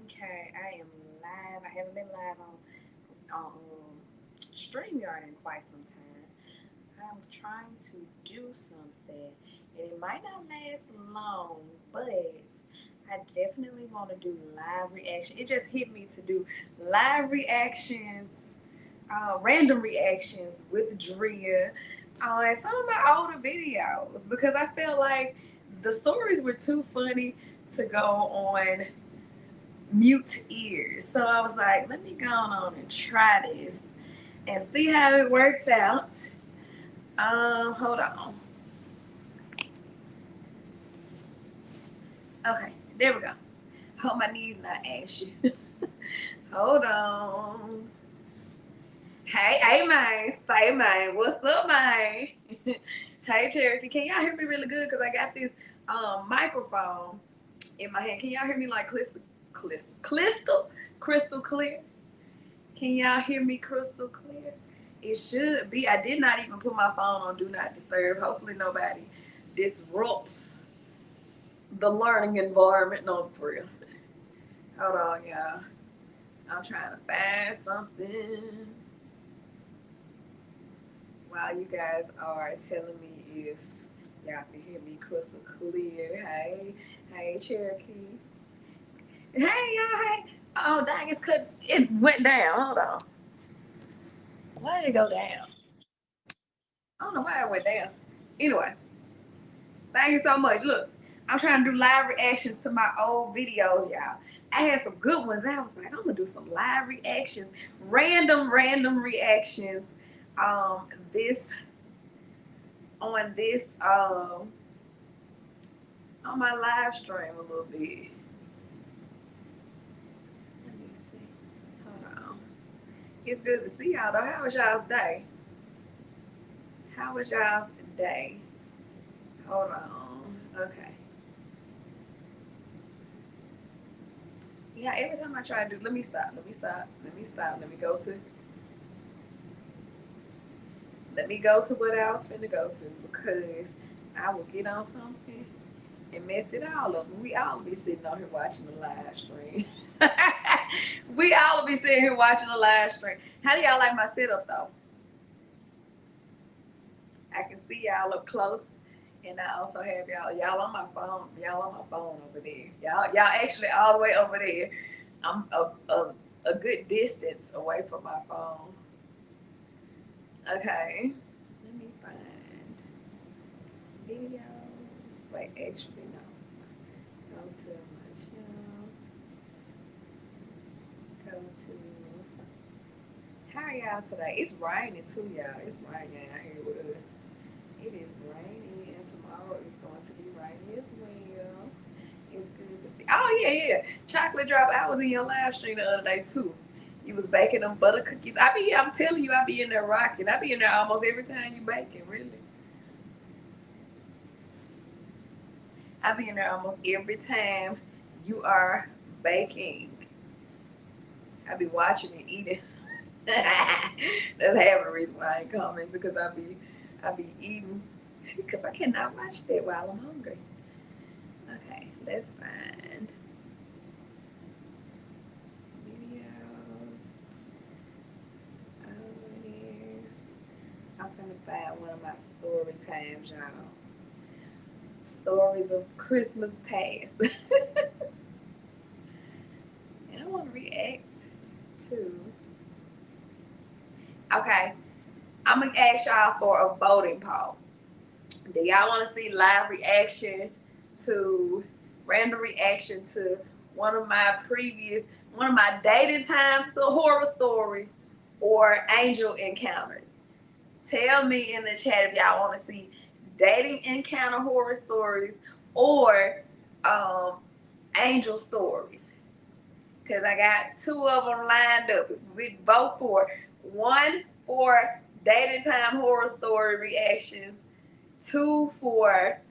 Okay, I am live. I haven't been live on StreamYard in quite some time. I'm trying to do something, and it might not last long, but I definitely want to do live reaction. It just hit me to do live reactions, random reactions with Drea on some of my older videos because I felt like the stories were too funny to go on mute ears. So I was like, let me go on and try this and see how it works out. Hold on. Okay, there we go. Hope my knees not ashy. Hold on. Hey, man. Say, man. What's up, man? Hey, Cherokee. Can y'all hear me really good? Because I got this microphone in my hand. Can y'all hear me like crystal clear? Can y'all hear me crystal clear? It should be. I did not even put my phone on Do Not Disturb. Hopefully nobody disrupts the learning environment. No, for real. Hold on, y'all. I'm trying to find something while you guys are telling me if y'all can hear me crystal clear. Hey, Cherokee. Hey, y'all. Hey. Oh, dang, it went down. Hold on. Why did it go down? I don't know why it went down. Anyway, thank you so much. Look, I'm trying to do live reactions to my old videos, y'all. I had some good ones. I was like, I'm gonna do some live reactions, random reactions. This on this on my live stream a little bit. Let me see. Hold on. It's good to see y'all though. How was y'all's day? How was y'all's day? Hold on. Okay. Yeah, every time I try to do, let me stop. Let me go to what I was finna go to because I will get on something and mess it all up. We all be sitting on here watching the live stream. We all be sitting here watching the live stream. How do y'all like my setup though? I can see y'all up close. And I also have y'all on my phone. Y'all on my phone over there. Y'all actually all the way over there. I'm a good distance away from my phone. Okay. Let me find videos. Wait, actually no. Go to my channel. Go to how are y'all today? It's raining too, y'all. It's raining out here with us. It is raining, and tomorrow is going to be raining as well. It's good to see. Oh yeah. Chocolate drop. I was in your live stream the other day too. You was baking them butter cookies. I'm telling you, I be in there rocking. I be in there almost every time you baking, really. I be in there almost every time you are baking. I be watching and eating. That's half the reason why I ain't commenting because I be eating because I cannot watch that while I'm hungry. Okay, let's find video. Oh, it is. I'm gonna find one of my story times, y'all. Stories of Christmas past. And I want to react to. Okay, I'm gonna ask y'all for a voting poll. Do y'all want to see live reaction to random reaction to one of my dating times to horror stories or angel encounters? Tell me in the chat if y'all want to see dating encounter horror stories or angel stories. Because I got two of them lined up. We vote for one for dating time horror story reactions, two for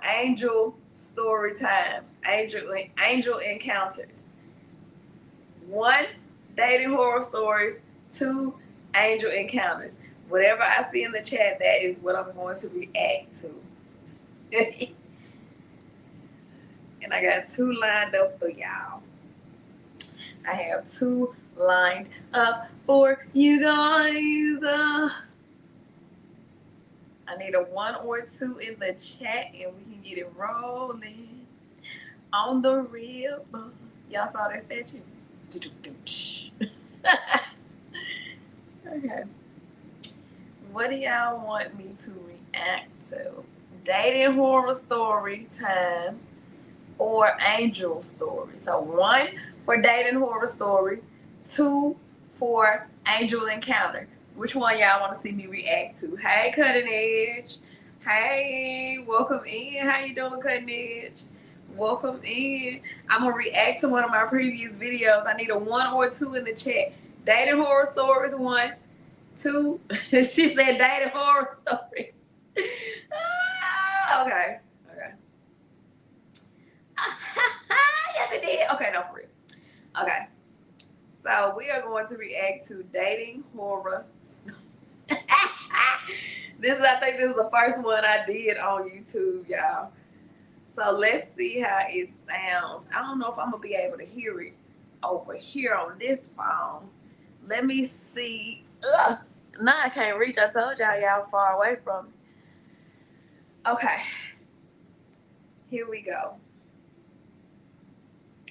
angel story times, angel encounters. One dating horror stories, two angel encounters. Whatever I see in the chat, that is what I'm going to react to. And I got two lined up for y'all. I have 2 lined up for you guys. I need a 1 or 2 in the chat and we can get it rolling on the rib. Y'all saw that statue? Okay. What do y'all want me to react to? Dating horror story time or angel story? So 1 for dating horror story, 2 for angel encounter. Which one y'all want to see me react to? Hey, Cutting Edge. Hey, welcome in. How you doing, Cutting Edge? Welcome in. I'm going to react to one of my previous videos. I need a 1 or 2 in the chat. Dating horror stories, 1. 2. She said dating horror stories. Okay. Yes, it did. Okay, no, for real. Okay. So we are going to react to dating horror. I think this is the first one I did on YouTube, y'all. So let's see how it sounds. I don't know if I'm gonna be able to hear it over here on this phone. Let me see. Ugh. Now I can't reach. I told y'all far away from me. Okay. Here we go.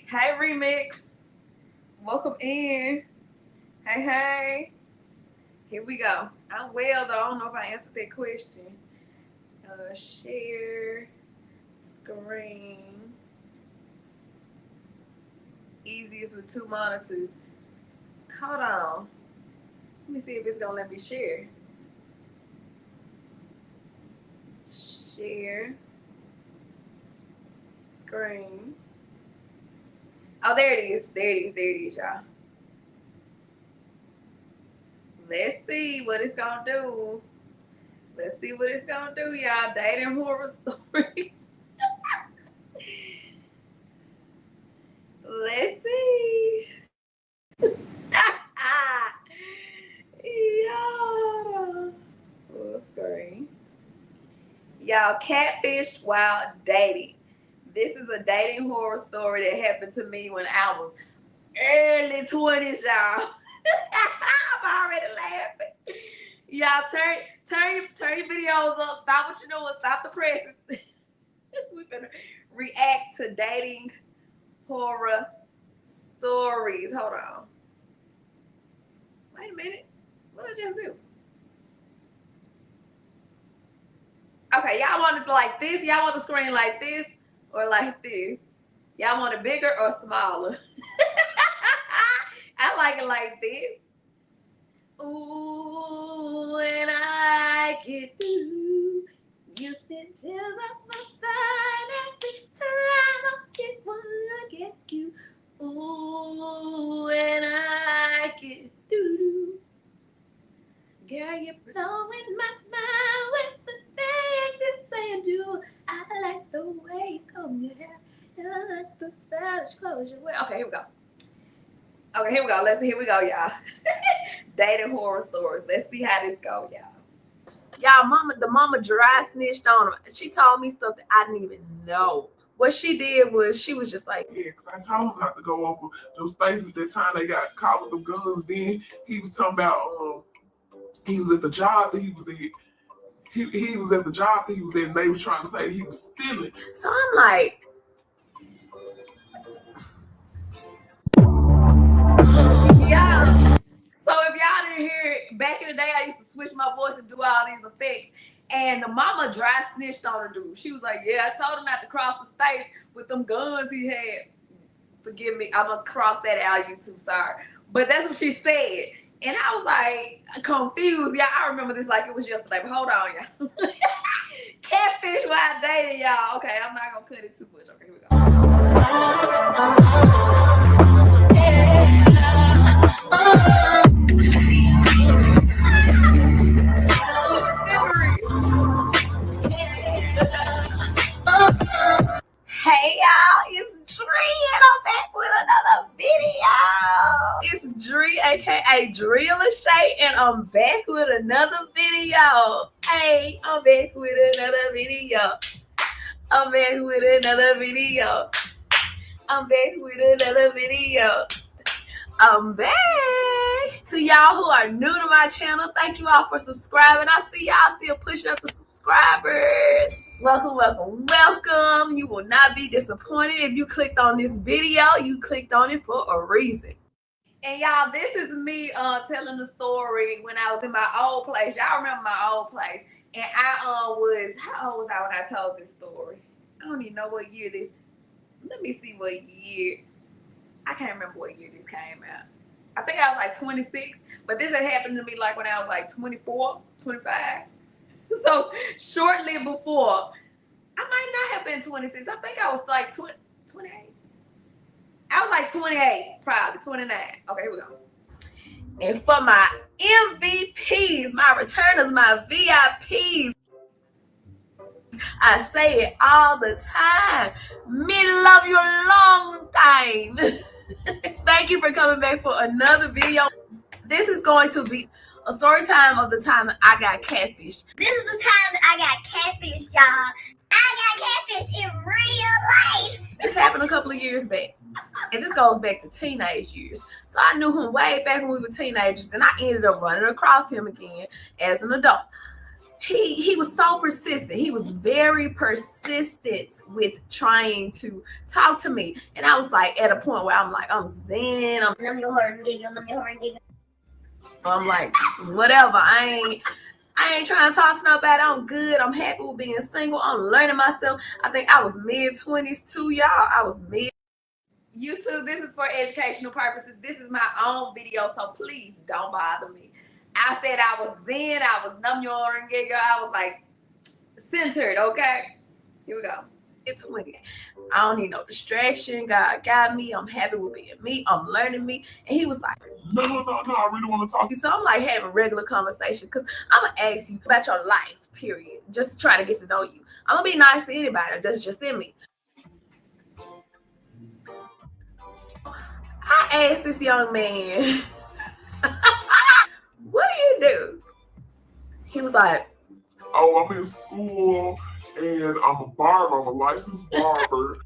Hey, Remix. Welcome in. Hey. Here we go. I'm well, though. I don't know if I answered that question. Share screen. Easiest with 2 monitors. Hold on. Let me see if it's going to let me share. Share screen. Oh, there it is. There it is, y'all. Let's see what it's going to do. Let's see what it's going to do, y'all. Dating horror stories. Let's see. Y'all. Full screen. Y'all, catfish while dating. This is a dating horror story that happened to me when I was early 20s, y'all. I'm already laughing. Y'all, turn your videos up. Stop what you're doing. Stop the presses. We're gonna react to dating horror stories. Hold on. Wait a minute. What did I just do? Okay, y'all want it like this? Y'all want the screen like this or like this? Y'all want it bigger or smaller? I like it like this. Ooh, and I get through. You can tell that my spine every time I get one look at you. Ooh, and I get through. Girl, you're blowing my mind with the things you say and do. I like the way you comb your hair. And I like the stylish clothes you wear. Okay, here we go. Here we go, y'all. Dating horror stories. Let's see how this go, y'all. Y'all, the mama dry snitched on him. She told me stuff that I didn't even know. What she did was she was just like, yeah, because I told him not to go over those things with that time they got caught with them guns. Then he was talking about he was at the job that he was at. He was at the job that he was at, and they was trying to say that he was stealing. So I'm like, yeah. So if y'all didn't hear it, back in the day, I used to switch my voice and do all these effects. And the mama dry snitched on her dude. She was like, yeah, I told him not to cross the state with them guns he had. Forgive me, I'm going to cross that out, YouTube, sorry. But that's what she said. And I was like, confused. Yeah, I remember this like it was yesterday. But hold on, y'all. Catfish while dating, y'all. Okay, I'm not going to cut it too much. Okay, here we go. Hey y'all, it's Drea and I'm back with another video. It's Drea, aka Drea Lachey, and I'm back with another video. Hey, I'm back with another video. I'm back with another video. I'm back with another video. I'm back. To y'all who are new to my channel, thank you all for subscribing. I see y'all still pushing up the subscribers. Welcome, welcome, welcome. You will not be disappointed if you clicked on this video. You clicked on it for a reason. And y'all, this is me telling the story when I was in my old place. Y'all remember my old place. And I how old was I when I told this story? I don't even know what year this, let me see what year. I can't remember what year this came out. I think I was like 26, but this had happened to me like when I was like 24, 25. So shortly before, I might not have been 26. I think I was like 28. I was like 28, probably 29. Okay, here we go. And for my MVPs, my returners, my VIPs, I say it all the time. Me love you a long time. Thank you for coming back for another video. This is going to be a story time of the time that I got catfished. This is the time that I got catfished, y'all. I got catfished in real life. This happened a couple of years back. And this goes back to teenage years. So I knew him way back when we were teenagers, and I ended up running across him again as an adult. He was so persistent. He was very persistent with trying to talk to me. And I was like at a point where I'm like, I'm zen. I'm like, whatever. I ain't trying to talk to nobody. I'm good. I'm happy with being single. I'm learning myself. I think I was mid-20s too, y'all. I was mid. YouTube, this is for educational purposes. This is my own video, so please don't bother me. I said I was zen. I was namyo-renge-kyo. I was like centered, okay? Here we go. It's 20. I don't need no distraction. God got me. I'm happy with being me. I'm learning me. And he was like, No, I really want to talk. So I'm like having regular conversation because I'm going to ask you about your life, period. Just to try to get to know you. I'm going to be nice to anybody. That's just in me. I asked this young man, what do you do? He was like, oh, I'm in school and I'm a barber. I'm a licensed barber.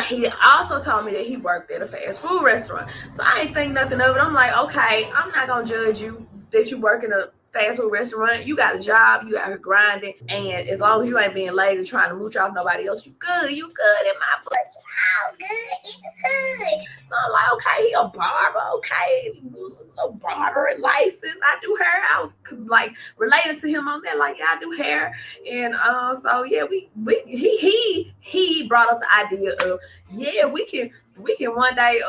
He also told me that he worked at a fast food restaurant. So I ain't think nothing of it. I'm like, okay, I'm not going to judge you that you work in a fast food restaurant. You got a job, you out here grinding, and as long as you ain't being lazy trying to mooch off nobody else, you good in my book. Oh, good, good. So I'm like, okay, he a barber, okay, a barber and license. I do hair. I was like related to him on that, like, yeah, I do hair. And so yeah, he brought up the idea of, yeah, we can one day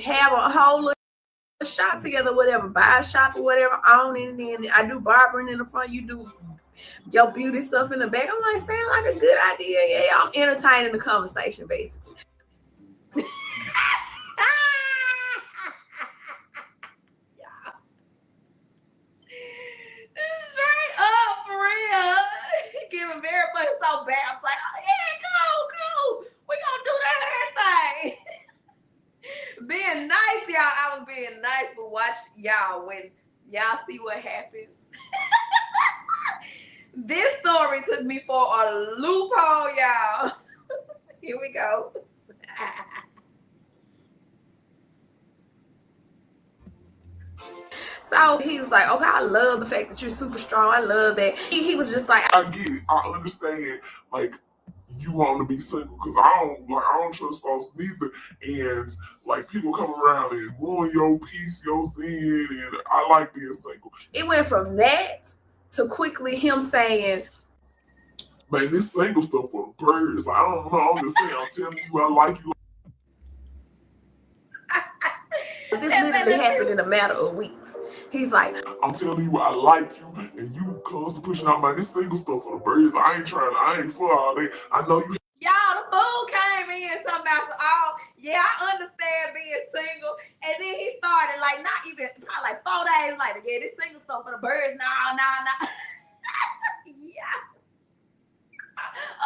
have a whole little shop together, whatever, buy a shop or whatever, own it, and then I do barbering in the front, you do your beauty stuff in the back. I'm like, sound like a good idea. Yeah, I'm entertaining the conversation basically. Straight up, for real. Giving very much so bad. I was like, oh yeah, cool. We gonna do that everything. Being nice, y'all. I was being nice, but watch y'all when y'all see what happens. This story took me for a loophole, y'all. Here we go. So he was like, okay, I love the fact that you're super strong. I love that. He was just like, I get it. I understand. Like, you want to be single because I don't trust folks neither. And like people come around and ruin your peace, your zen, and I like being single. It went from that to quickly him saying, man, this single stuff for the birds. Like, I don't know. I'm just saying. I'm telling you, I like you. This literally happened in a matter of weeks. He's like, I'm telling you, I like you, and you constantly pushing out, man, this single stuff for the birds. I ain't for all that. I know you. Y'all, the fool came in talking about, oh, yeah, I understand being single. And then he started, like, not even, probably like 4 days later, yeah, this single stuff for the birds. Nah. Yeah.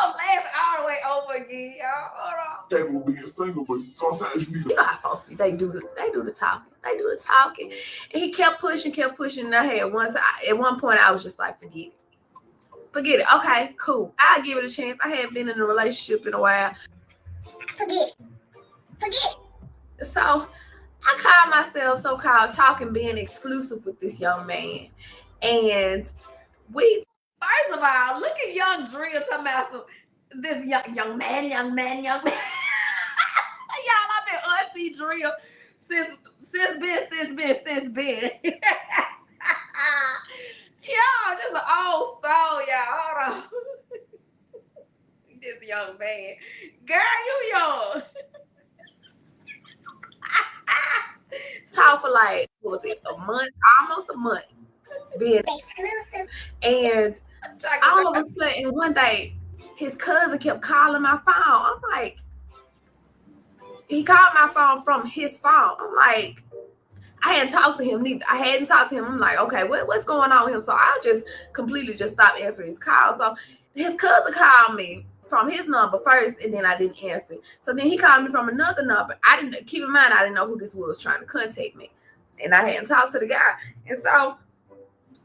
I'm laughing all the way over again, y'all. Hold on. Capable of being single, but sometimes you need to. You know how folks be, they do the talking. And he kept pushing. And I had at one point, I was just like, forget it. Okay, cool. I'll give it a chance. I hadn't been in a relationship in a while. Forget it. So I call myself so-called talking, being exclusive with this young man. And we, first of all, look at young Drea talking about this young man. Y'all, I've been Auntie Drea since been. Y'all, just an old stone, y'all. Hold on. This young man. Girl, you young. Talk for like, what was it, a month? Almost a month. Being Exclusive. And all of a sudden, one day, his cousin kept calling my phone. I'm like, he called my phone from his phone. I'm like, I hadn't talked to him neither. I hadn't talked to him. I'm like, okay, what's going on with him? So I just completely just stopped answering his call. So his cousin called me from his number first, and then I didn't answer. So then he called me from another number. I didn't, keep in mind, I didn't know who this was trying to contact me, and I hadn't talked to the guy. And so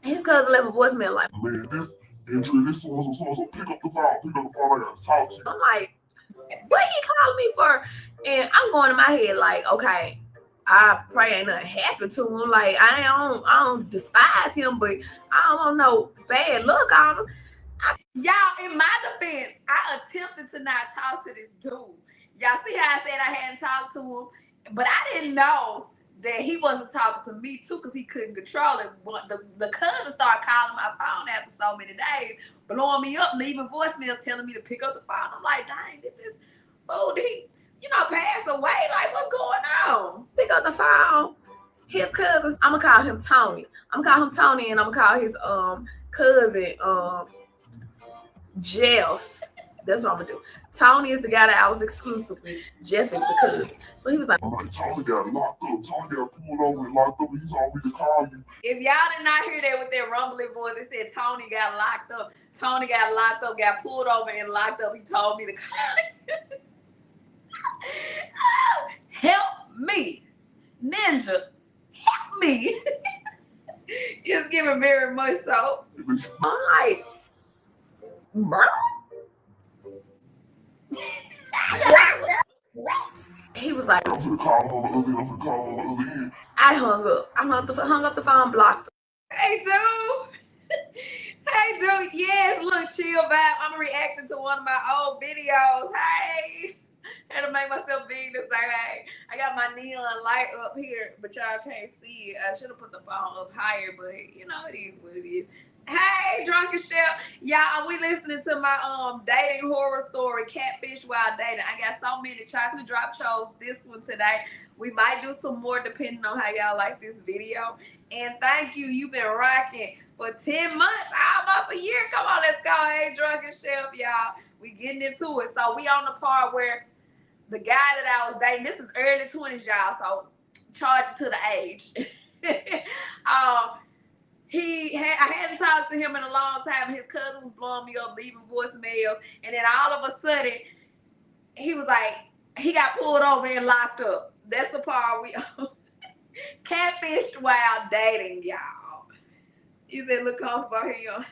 his cousin left a voicemail like, Man, this injury, this so pick up the phone, I gotta talk to you. I'm like, what he calling me for? And I'm going in my head like, okay, I pray ain't nothing happened to him. Like, I don't despise him, but I don't want no bad luck on him. Y'all, in my defense, I attempted to not talk to this dude. Y'all see how I said I hadn't talked to him, but I didn't know that he wasn't talking to me too, because he couldn't control it. But the cousin started calling my phone after so many days, blowing me up, leaving voicemails telling me to pick up the phone. I'm like, dang, did this fool, he, pass away? Like, what's going on? Pick up the phone. His cousins, I'm gonna call him Tony. I'm gonna call him Tony, and I'm gonna call his cousin Jeff. That's what I'm gonna do. Tony is the guy that I was exclusive with. Jeff is the cousin. So he was like, I'm like, Tony got locked up. Tony got pulled over and locked up. He told me to call you. If y'all did not hear that with their rumbling voice, it said Tony got locked up. Tony got locked up, got pulled over and locked up. He told me to call you. Help me. Ninja, help me. It's giving very much so. I'm like, bro. He was like, I'm finna call him on the other end. I hung up. I hung up the phone, blocked him. Hey, dude. Hey, dude. Yes, look, chill vibe. I'm reacting to one of my old videos. Hey. I had to make myself big to say, hey. I got my neon light up here, but y'all can't see it. I should have put the phone up higher, but it is what it is. Hey, Drunken Chef. Y'all, we listening to my dating horror story, Catfish While Dating. I got so many. Chocolate Drop chose this one today. We might do some more depending on how y'all like this video. And thank you. You've been rocking for 10 months, almost a year. Come on, let's go. Hey, Drunken Chef, y'all. We getting into it. So we on the part where the guy that I was dating, this is early 20s, y'all, so charge it to the age. I hadn't talked to him in a long time. His cousin was blowing me up, leaving voicemails, and then all of a sudden, he was like, he got pulled over and locked up. That's the part we catfished while dating, y'all. You said look comfortable here.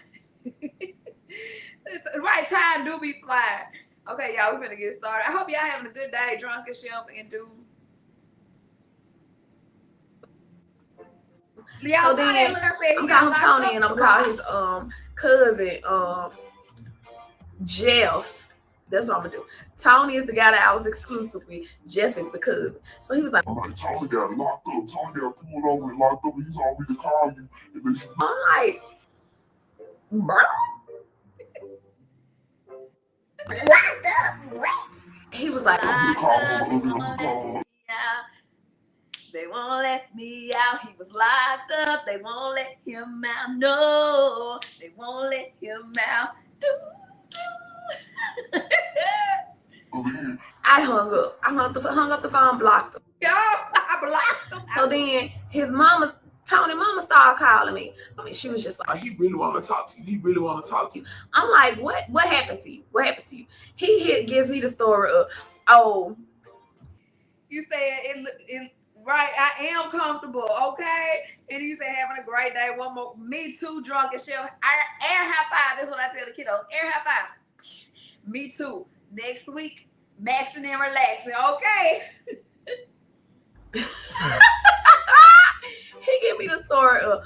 Right time do be flying. Okay, y'all, we finna get started. I hope y'all having a good day, Drunken Chef and Doom. Y'all, so then, I'm calling Tony, and I'm gonna call his cousin Jeff. That's what I'm gonna do. Tony is the guy that I was exclusive with. Jeff is the cousin. So he was like, I'm like, Tony got locked up. Tony got pulled over and locked up. He told me to call you. And I'm like, bro. Locked up. What? He was like, they won't let me out. He was locked up. They won't let him out. No, they won't let him out. I hung up. I hung up the phone, blocked him. Yo, I blocked him. So then his mama, Tony mama, started calling me. I mean, she was just like, he really want to talk to you. He really want to talk to you. I'm like, what happened to you? What happened to you? He gives me the story of, oh, you said it right, I am comfortable, okay? And you say having a great day. One more, me too, Drunken Chef. Air high five. That's what I tell the kiddos. Air high five. Me too. Next week, maxing and relaxing, okay? He gave me the story of,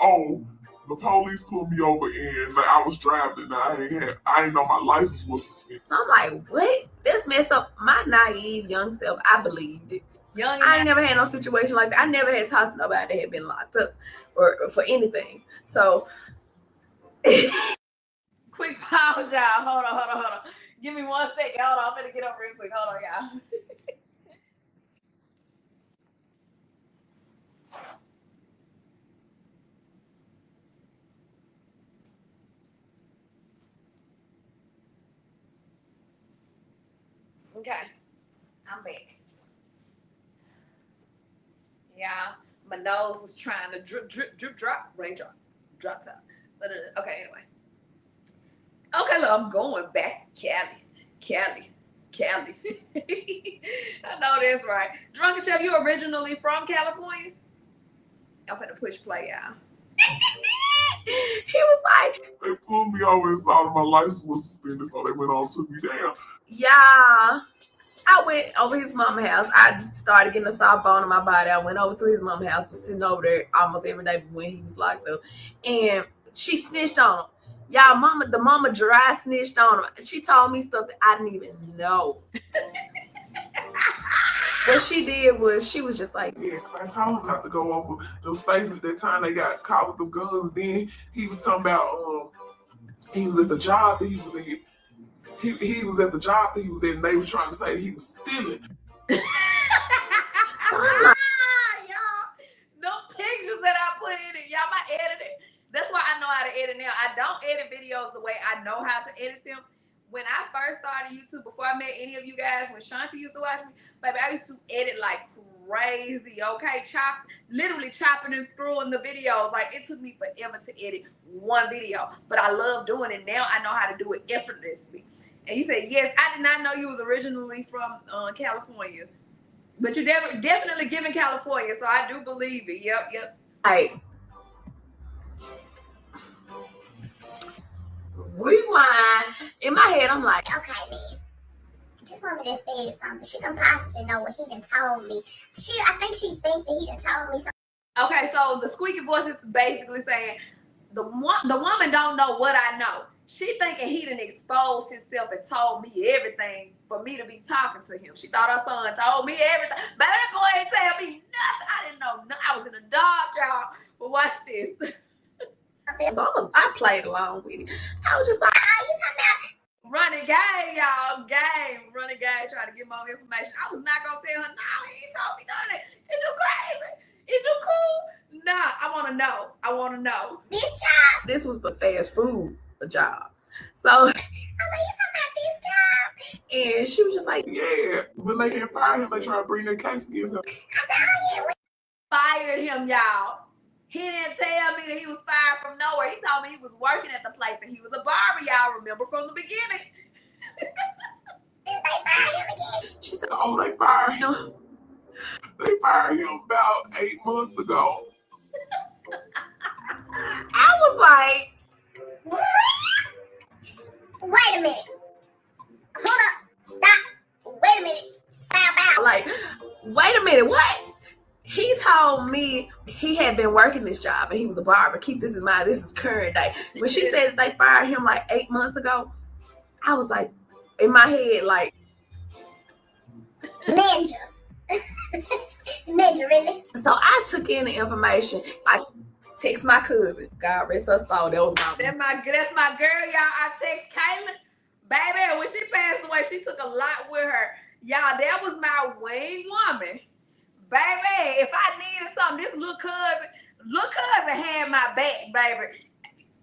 oh, the police pulled me over and like, I was driving and I ain't know my license was suspended. So I'm like, what? This messed up my naive young self. I believed it. I ain't never had no situation like that. I never had talked to nobody that had been locked up or for anything. So quick pause, y'all. Hold on. Give me 1 second. Hold on. I'm gonna get up real quick. Hold on, y'all. Okay, I'm back. Yeah, my nose was trying to drip, drop, raindrop, drop top. But okay, anyway. Okay, look, I'm going back to Cali. I know that's right. Drunken Chef, you originally from California? I'm finna push play, y'all. He was like, they pulled me over and saw that my license was suspended, so they went on and took me down. Yeah. I went over his mama's house. I started getting a soft bone in my body. I went over to his mama's house, was sitting over there almost every day when he was locked up. And she snitched on him. Y'all, the mama dry snitched on him. She told me stuff that I didn't even know. What she did was she was just like, yeah, because I told him not to go over those states. At that time they got caught with them guns. And then he was talking about he was at the job that he was at. He was at the job that he was at, and they was trying to say that he was stealing. Y'all, no pictures that I put in it. Y'all, my editing. That's why I know how to edit now. I don't edit videos the way I know how to edit them. When I first started YouTube, before I met any of you guys, when Shanti used to watch me, baby, I used to edit like crazy, okay? Literally chopping and screwing the videos. Like, it took me forever to edit one video, but I love doing it. Now I know how to do it effortlessly. And you said, yes, I did not know you was originally from California. But you're definitely giving California, so I do believe it. Yep. All right. Rewind. In my head, I'm like, okay, then. This woman just said something. She can possibly know what he done told me. I think she thinks that he done told me something. Okay, so the squeaky voice is basically saying, the woman don't know what I know. She thinking he done exposed himself and told me everything for me to be talking to him. She thought her son told me everything. But that boy ain't tell me nothing. I didn't know nothing. I was in the dark, y'all. But watch this. So I played along with it. I was just like, oh, you talking about running game, y'all. Running game, trying to get more information. I was not going to tell her, no, he ain't told me none of that. Is you crazy? Is you cool? Nah, I want to know. This job. This was the fast food job. So I was like, you talking about this job? And she was just like, yeah. When they had fired him, they tried to bring their case against him. I said, oh, yeah. Fired him, y'all. He didn't tell me that he was fired from nowhere. He told me he was working at the place and he was a barber, y'all remember from the beginning. Did they fire him again? She said, oh, they fired him. They fired him about 8 months ago. I was like, wait a minute. Hold up. Stop. Wait a minute. Bow. Like, wait a minute, what? He told me he had been working this job and he was a barber. Keep this in mind. This is current day. When she said that they fired him like 8 months ago, I was like, in my head, like, Ninja, really? So I took in the information. I text my cousin. God rest her soul. That was that's my girl, y'all. I text Kaylin. Baby, when she passed away, she took a lot with her. Y'all, that was my wing woman. Baby, if I needed something, this little cousin had my back, baby.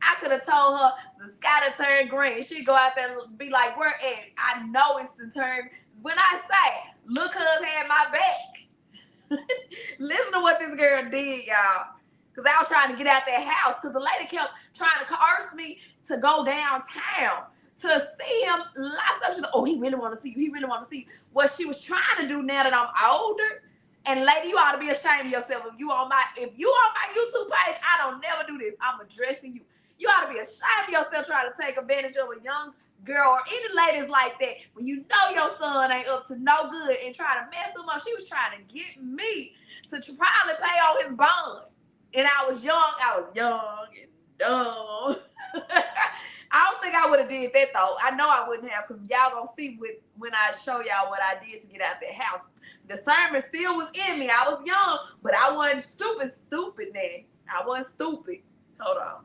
I could have told her the sky to turn green. She'd go out there and be like, where at? I know it's the turn. When I say, look, cuz had my back. Listen to what this girl did, y'all. Because I was trying to get out that house. Because the lady kept trying to coerce me to go downtown to see him locked up. She's like, oh, he really want to see you. He really want to see you. What she was trying to do now that I'm older. And lady, you ought to be ashamed of yourself. If you on my YouTube page, I don't never do this. I'm addressing you. You ought to be ashamed of yourself trying to take advantage of a young girl, or any ladies like that, when you know your son ain't up to no good and try to mess them up, she was trying to get me to probably pay on his bond. And I was young and dumb. I don't think I would have did that though. I know I wouldn't have, because y'all gonna see when I show y'all what I did to get out that house. The sermon still was in me. I was young, but I wasn't stupid then. I wasn't stupid. Hold on.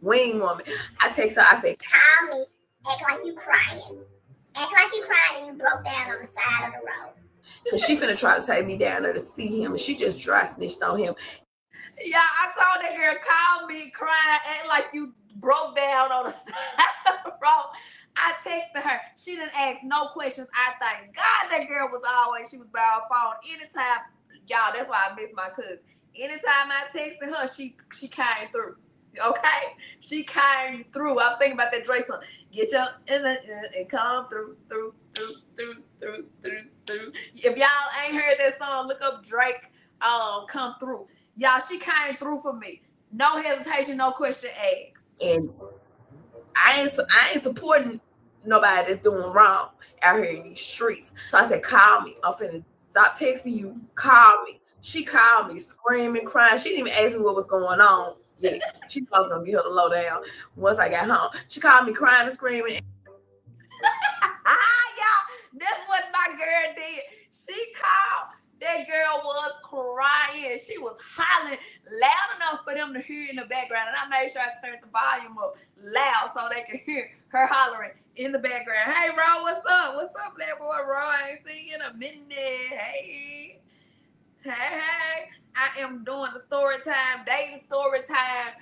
Wing woman. I text her, I said, call me, act like you crying. Act like you crying and you broke down on the side of the road. Because she finna try to take me down there to see him, and she just dry snitched on him. Yeah, I told that girl, call me crying, act like you broke down on the side of the road. I texted her. She didn't ask no questions. I thank God that girl she was by her phone. Anytime, y'all, that's why I miss my cousin. Anytime I texted her, she came through. Okay? She came through. I'm thinking about that Drea song. Get your and come through. If y'all ain't heard that song, look up Drake, Come Through. Y'all, she came through for me. No hesitation, no question asked. And I ain't supporting nobody that's doing wrong out here in these streets. So I said, call me. I'm finna stop texting you. Call me. She called me screaming, crying. She didn't even ask me what was going on. Yeah, she thought I was gonna get her to low down once I got home. She called me crying and screaming. Y'all, that's what my girl did. She called. That girl was crying. She was hollering loud enough for them to hear in the background. And I made sure I turned the volume up loud so they could hear her hollering in the background. Hey, Ro, what's up? What's up, black boy? Ro, I ain't seen you in a minute. Hey. I am doing the story time, dating story time,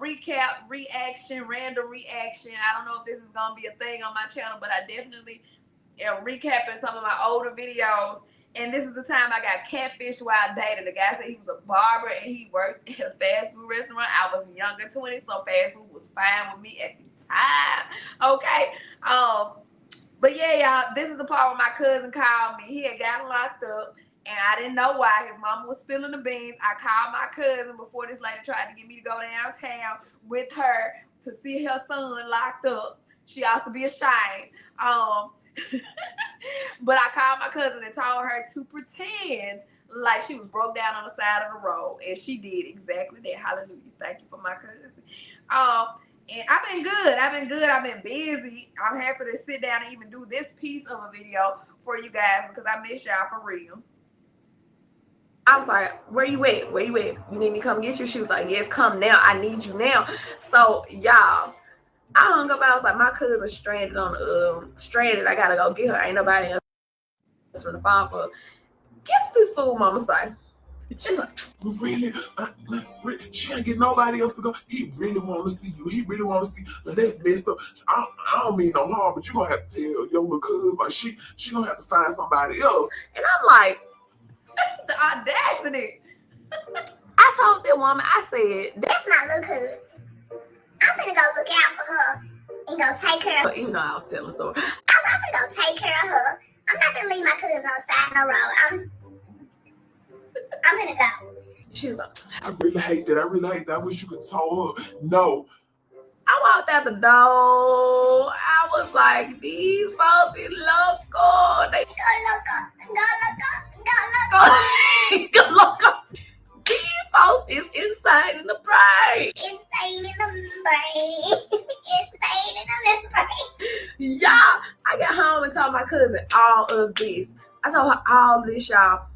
recap, reaction, random reaction. I don't know if this is going to be a thing on my channel, but I definitely am recapping some of my older videos. And this is the time I got catfished while dating. The guy said he was a barber and he worked at a fast food restaurant. I was younger, 20, so fast food was fine with me at the time. Okay. But yeah, y'all, this is the part where my cousin called me. He had gotten locked up. And I didn't know why. His mama was spilling the beans. I called my cousin before this lady tried to get me to go downtown with her to see her son locked up. She ought to be ashamed. But I called my cousin and told her to pretend like she was broke down on the side of the road. And she did exactly that. Hallelujah. Thank you for my cousin. And I've been good. I've been busy. I'm happy to sit down and even do this piece of a video for you guys because I miss y'all for real. I was like, where you at? You need me to come get you? She was like, yes, come now. I need you now. So, y'all, I hung up. I was like, my cousin's stranded on stranded. I gotta go get her. Ain't nobody else from the phone for her. Guess what this fool mama say? She's like, really? She ain't get nobody else to go. He really want to see you. He really want to see you. Like, that's messed up. I don't mean no harm, but you gonna have to tell your little cousin, like, she gonna have to find somebody else. And I'm like, the audacity. I told that woman, I said, that's my little cousin. I'm gonna go look out for her and go take care of her. Even though I was telling the story. I'm gonna go take care of her. I'm not gonna leave my cousin on the side of the road. I'm gonna go. She was like, I really hate that. I wish you could tell her. No. I walked out the door. I was like, these folks is loco. They go loco. These folks is insane in the brain. Insane in the brain. Y'all, I got home and told my cousin all of this. I told her all of this, y'all.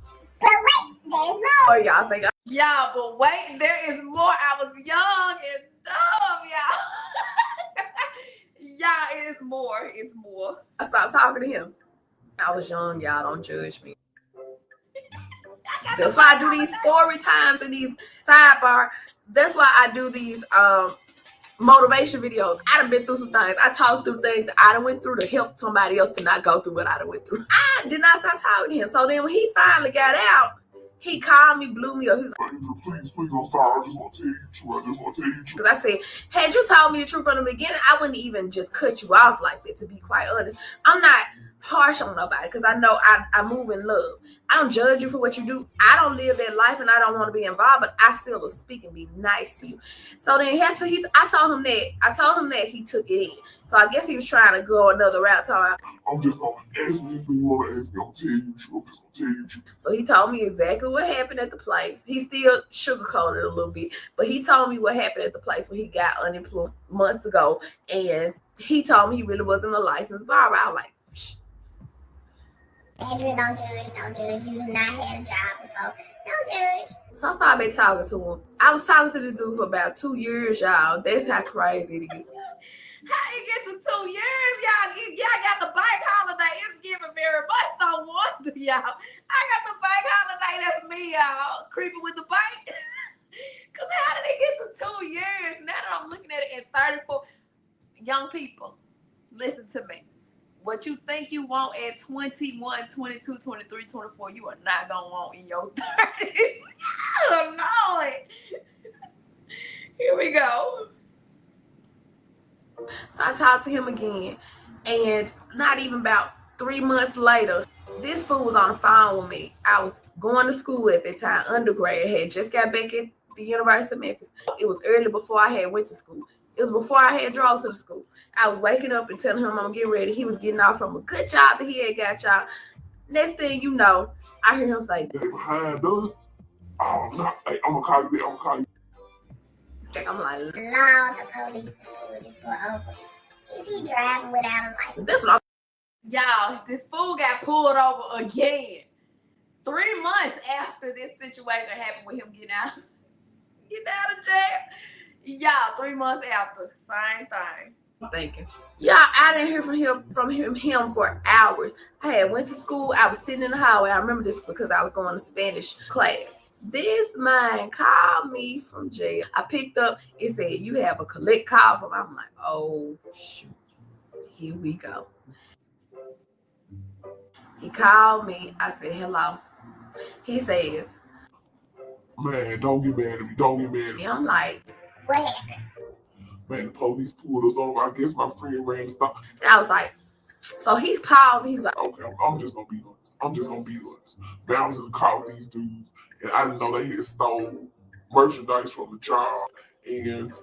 But wait, there's more. Or y'all think, yeah, but wait, there is more. I was young and dumb, y'all. Y'all, it is more. It's more. I stopped talking to him. I was young, y'all. Don't judge me. That's why I do these story times and these sidebar. That's why I do these motivation videos. I done been through some things. I talked through things I done went through to help somebody else to not go through what I done went through. I did not stop talking to him. So then when he finally got out, he called me, blew me up. He was like, please, I'm sorry. I just want to tell you the truth. Because I said, had you told me the truth from the beginning, I wouldn't even just cut you off like that, to be quite honest. I'm not harsh on nobody because I know I move in love. I don't judge you for what you do. I don't live that life and I don't want to be involved, but I still will speak and be nice to you. So then I told him that he took it in. So I guess he was trying to go another route. I'm just gonna ask me if you want to ask me. I'm tell you the truth. I'm just gonna tell you the truth. So he told me exactly what happened at the place. He still sugarcoated a little bit, but he told me what happened at the place when he got unemployed months ago, and he told me he really wasn't a licensed barber. I was like, Andrea, don't judge. You not had a job before. Don't judge. So I started back talking to him. I was talking to this dude for about 2 years, y'all. That's how crazy it is. How you get to 2 years, y'all? Y'all got the bank holiday. It's giving very much so wonder, y'all. I got the bank holiday. That's me, y'all. Creeping with the bank. Because how did it get to 2 years? Now that I'm looking at it at 34. Young people, listen to me. What you think you want at 21, 22, 23, 24, you are not going to want in your 30s. Oh, no. Here we go. So I talked to him again, and not even about 3 months later, this fool was on the phone with me. I was going to school at that time, undergrad. I had just got back at the University of Memphis. It was early before I had went to school. It was before I had drove to the school. I was waking up and telling him I'm getting ready. He was getting off from a good job that he had got, y'all. Next thing you know, I hear him say, "They behind us. Oh no, hey, I'm gonna call you back. I'm gonna call you." I'm like, Lord, the police pulled this boy over. Is he driving without a license? That's what y'all, this fool got pulled over again. 3 months after this situation happened with him getting out of jail. Y'all, 3 months after, same thing. I'm thinking, y'all, I didn't hear from him for hours. I had went to school. I was sitting in the hallway. I remember this because I was going to Spanish class. This man called me from jail. I picked up. It said, "You have a collect call from." I'm like, oh shoot, here we go. He called me. I said, "Hello." He says, "Man, don't get mad at me. Don't get mad at me." I'm like, what happened? "Man, the police pulled us over. I guess my friend ran the stop." I was like, so he paused. He was like, "Okay, I'm just gonna be honest. Man, I was in the car with these dudes, and I didn't know they had stole merchandise from the job. And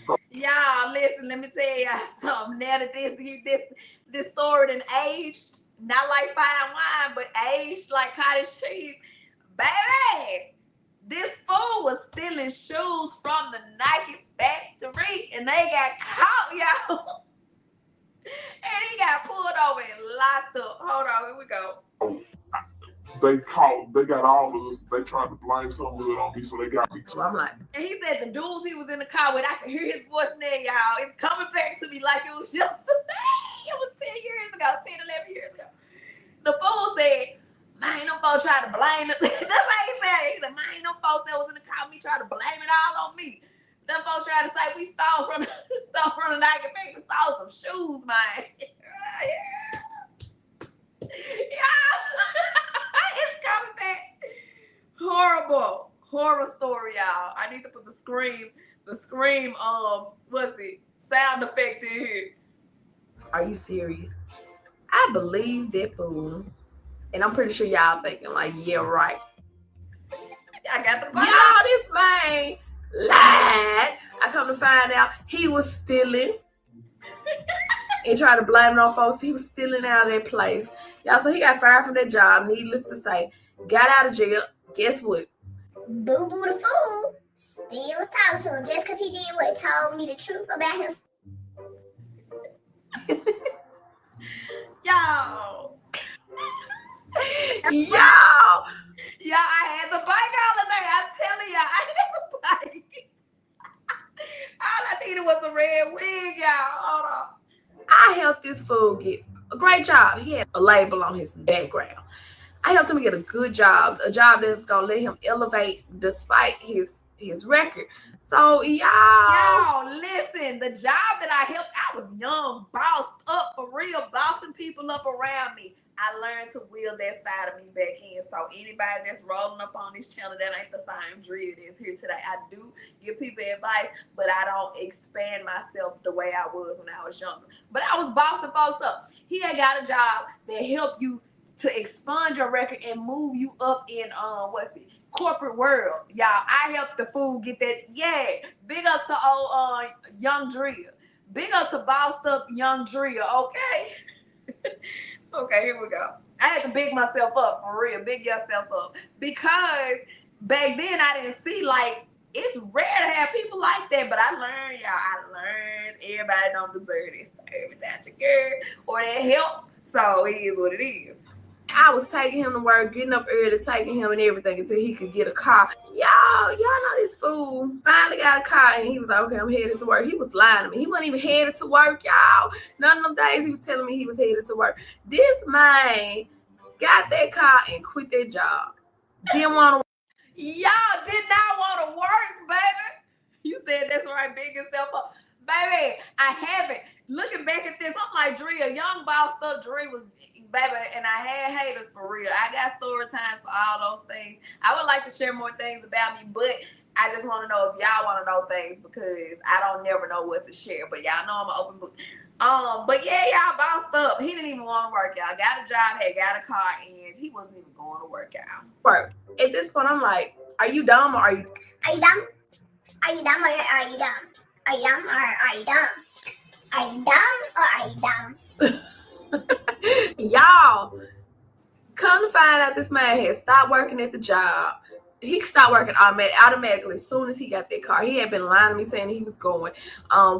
so, y'all, listen, let me tell y'all something. Now that this story done aged, not like fine wine, but aged like cottage cheese, baby. This fool was stealing shoes from the Nike factory, and they got caught, y'all. And he got pulled over and locked up. Hold on, here we go. they got all of us. They tried to blame some of it on me, so they got me too. So I'm like, and he said the dudes he was in the car with, I could hear his voice there, y'all. It's coming back to me like it was yesterday. It was 10 years ago, 10, 11 years ago. The fool said, "Man, them folks try to blame it." That's what he said. He said, "Man, them folks that was in the car with me try to blame it all on me. Them folks trying to say we stole from the Nike factory, stole some shoes, man." Yeah. It's coming back. Horror story, y'all. I need to put the scream, what's it? Sound effect in here. Are you serious? I believe that fool. And I'm pretty sure y'all thinking like, yeah, right. I got the y'all, this man lied. I come to find out he was stealing and tried to blame it on folks. He was stealing out of that place. Y'all, so he got fired from that job, needless to say. Got out of jail. Guess what? Boo Boo the fool still was talking to him just because he did what? Told me the truth about him. Y'all, I had the bike holiday. I'm telling y'all, I had the bike. All I needed was a red wig, y'all. Hold on. I helped this fool get a great job. He had a label on his background. I helped him get a good job, a job that's gonna let him elevate despite his record. So y'all, listen, the job that I helped, I was young, bossed up for real, bossing people up around me, I learned to wheel that side of me back in. So anybody that's rolling up on this channel that ain't the same Drea that's here today, I do give people advice, but I don't expand myself the way I was when I was younger. But I was bossing folks up. He had got a job that helped you to expunge your record and move you up in corporate world. Y'all, I helped the fool get that. Yeah, big up to old young Drea. Big up to bossed up young Drea, okay? Okay, here we go. I had to big myself up, for real. Big yourself up. Because back then I didn't see, like, it's rare to have people like that. But I learned, y'all. I learned everybody don't deserve this. That's your girl or that help. So it is what it is. I was taking him to work, getting up early, taking him and everything until he could get a car. Y'all know this fool finally got a car and he was like, okay, I'm headed to work. He was lying to me. He wasn't even headed to work, y'all. None of them days he was telling me he was headed to work. This man got that car and quit that job. Didn't want to work. Y'all did not want to work, baby. You said that's right, big yourself up. Baby, I haven't. Looking back at this, I'm like, Drea, young boss stuff, Drea was, baby, and I had haters for real. I got story times for all those things. I would like to share more things about me, but I just want to know if y'all want to know things because I don't never know what to share. But y'all know I'm an open book. But yeah, y'all bossed up. He didn't even want to work, y'all. Got a job, had got a car, and he wasn't even going to work out. Work. At this point, I'm like, are you dumb or are you dumb? Are you dumb or are you dumb? Are you dumb or are you dumb? Are you dumb or are you dumb? Y'all, come to find out this man had stopped working at the job. He stopped working automatically as soon as he got that car. He had been lying to me saying he was going.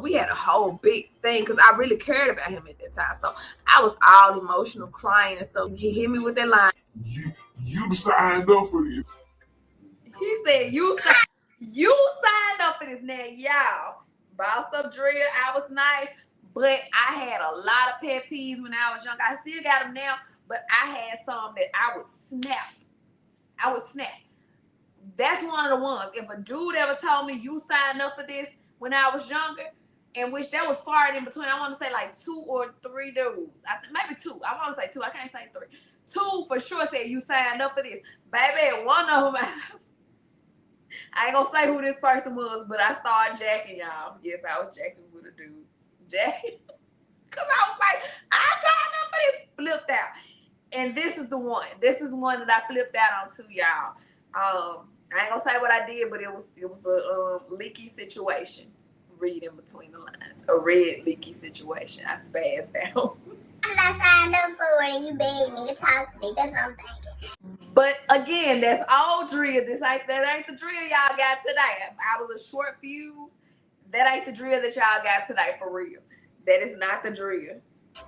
We had a whole big thing because I really cared about him at that time. So I was all emotional, crying and stuff. He hit me with that line. You signed up for this. He said, you signed up for this. Now, y'all, bossed up Drea, I was nice, but I had a lot of pet peeves when I was young. I still got them now, but I had some that I would snap. That's one of the ones. If a dude ever told me you signed up for this when I was younger, and which that was far in between, I want to say like 2 or 3 dudes. Maybe 2. I want to say 2. I can't say 3. 2 for sure said you signed up for this. Baby, one of them, I ain't gonna say who this person was, but I started jacking, y'all. Yes, I was jacking with a dude. Jacking. Because I was like, I signed up for this. Flipped out. And this is the one. This is one that I flipped out on too, y'all. I ain't gonna say what I did, but it was a leaky situation. Read in between the lines. A red leaky situation. I spazzed out. I'm not signed up for it and you begged me to talk to me. That's what I'm thinking. But again, that's all Drea. That ain't the Drea y'all got today. I was a short fuse. That ain't the Drea that y'all got today, for real. That is not the Drea.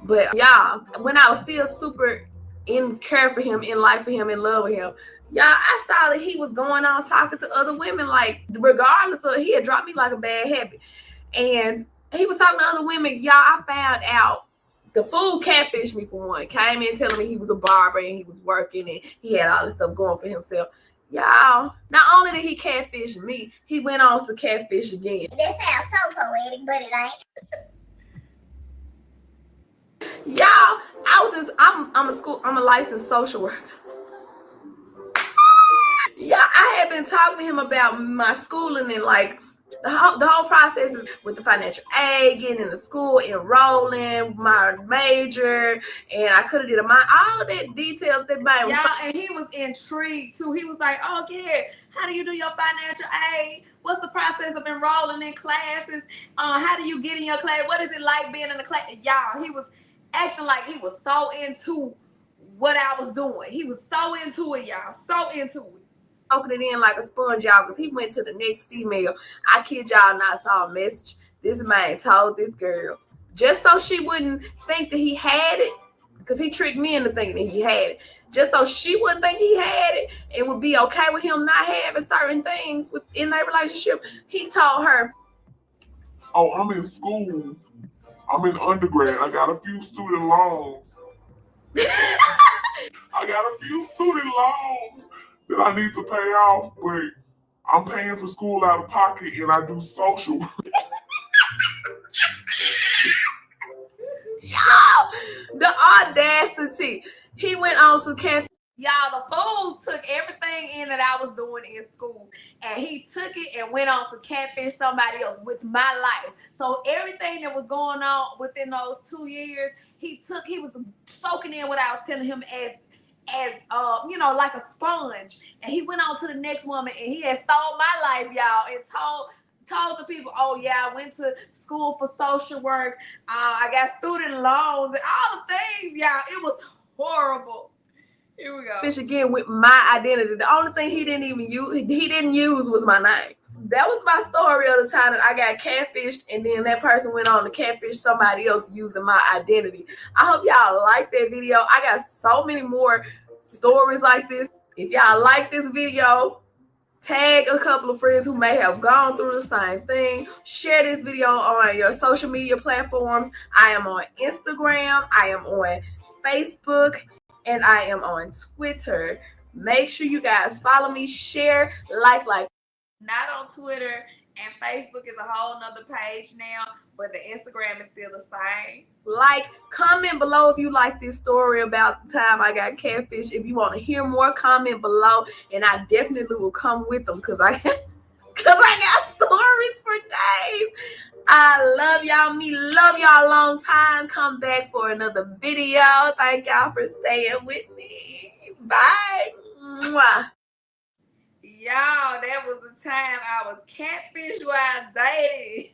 But y'all, when I was still super in care for him, in life for him, in love with him, y'all, I saw that he was going on talking to other women, like, regardless of, he had dropped me like a bad habit. And he was talking to other women. Y'all, I found out the fool catfished me for one. Came in telling me he was a barber and he was working and he had all this stuff going for himself. Y'all, not only did he catfish me, he went on to catfish again. That sounds so poetic, but it ain't. Y'all, I'm a licensed social worker. Yeah, I had been talking to him about my schooling and like the whole process is with the financial aid, getting into school, enrolling, my major, and I could have did all of that details that man was. Y'all, and he was intrigued too. He was like, oh yeah, how do you do your financial aid? What's the process of enrolling in classes? How do you get in your class? What is it like being in the class? Y'all, he was acting like he was so into what I was doing. He was so into it, y'all. So into it. Soaking it in like a sponge, y'all, because he went to the next female. I kid y'all not, saw a message. This man told this girl, just so she wouldn't think that he had it, because he tricked me into thinking that he had it. Just so she wouldn't think he had it and would be okay with him not having certain things in their relationship, he told her, oh, I'm in school. I'm in undergrad. I got a few student loans. I got a few student loans that I need to pay off, but I'm paying for school out of pocket and I do social work. Y'all, The audacity. He went on to campus. Y'all, the fool took everything in that I was doing in school, and he took it and went on to catfish somebody else with my life. So everything that was going on within those 2 years, he was soaking in what I was telling him as like a sponge. And he went on to the next woman, and he had stole my life, y'all, and told the people, oh yeah, I went to school for social work, I got student loans and all the things, y'all. It was horrible. Here we go. Fish again with my identity. The only thing he didn't use was my name. That was my story of the time that I got catfished, and then that person went on to catfish somebody else using my identity. I hope y'all like that video. I got so many more stories like this. If y'all like this video, tag a couple of friends who may have gone through the same thing. Share this video on your social media platforms. I am on Instagram, I am on Facebook, and I am on Twitter. Make sure you guys follow me, share, like. Not on Twitter, and Facebook is a whole nother page now, but the Instagram is still the same. Like, comment below if you like this story about the time I got catfish. If you want to hear more, comment below, and I definitely will come with them because I got stories for days. I love y'all. Love y'all a long time. Come back for another video. Thank y'all for staying with me. Bye. Mwah. Y'all, that was the time I was catfish while dating.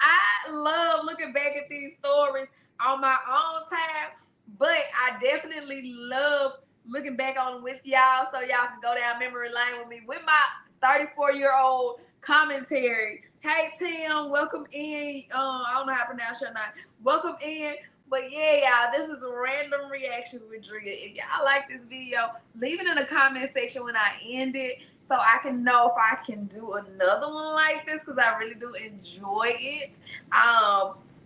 I love looking back at these stories on my own time, but I definitely love looking back on them with y'all so y'all can go down memory lane with me with my 34-year-old commentary. Hey, Tim, welcome in. I don't know how to pronounce your name. Welcome in. But yeah, y'all, this is Random Reactions with Drea. If y'all like this video, leave it in the comment section when I end it so I can know if I can do another one like this because I really do enjoy it.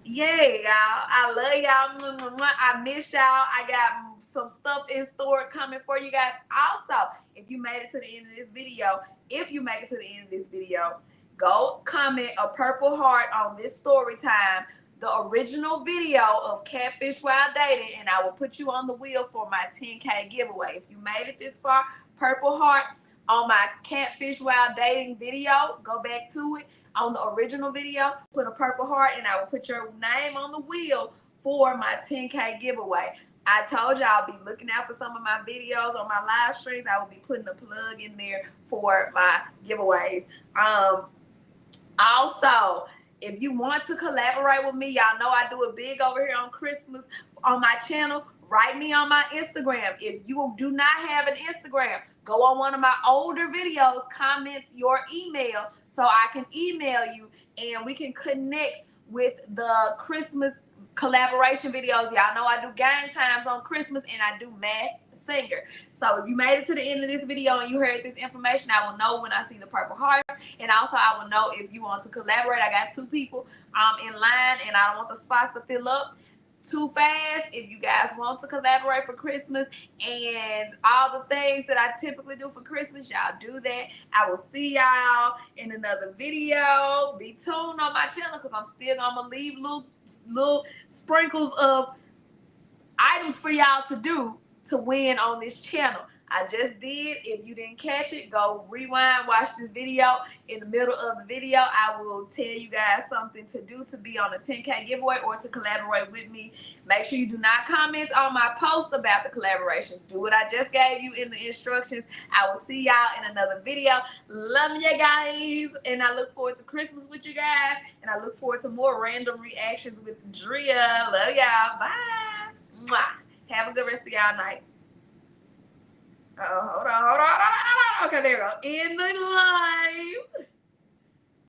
Yeah, y'all, I love y'all. I miss y'all. I got some stuff in store coming for you guys. Also, if you made it to the end of this video, go comment a purple heart on this story time, the original video of Catfish While Dating, and I will put you on the wheel for my 10K giveaway. If you made it this far, purple heart on my Catfish While Dating video. Go back to it. On the original video, put a purple heart, and I will put your name on the wheel for my 10K giveaway. I told you I'll be looking out for some of my videos on my live streams. I will be putting a plug in there for my giveaways. Also, if you want to collaborate with me, y'all know I do it big over here on Christmas on my channel. Write me on my Instagram. If you do not have an Instagram, go on one of my older videos, comment your email so I can email you and we can connect with the Christmas collaboration videos. Y'all know I do game times on Christmas and I do Masked Singer. So if you made it to the end of this video and you heard this information, I will know when I see the purple hearts, and also I will know if you want to collaborate. I got 2 people in line, and I don't want the spots to fill up too fast. If you guys want to collaborate for Christmas and all the things that I typically do for Christmas, y'all do that. I will see y'all in another video. Be tuned on my channel because I'm still gonna leave little sprinkles of items for y'all to do to win on this channel. I just did. If you didn't catch it, go rewind, watch this video. In the middle of the video, I will tell you guys something to do to be on a 10K giveaway or to collaborate with me. Make sure you do not comment on my post about the collaborations. Do what I just gave you in the instructions. I will see y'all in another video. Love you guys, and I look forward to Christmas with you guys, and I look forward to more random reactions with Drea. Love y'all. Bye. Mwah. Have a good rest of y'all night. Hold on. Okay, there we go. In the live.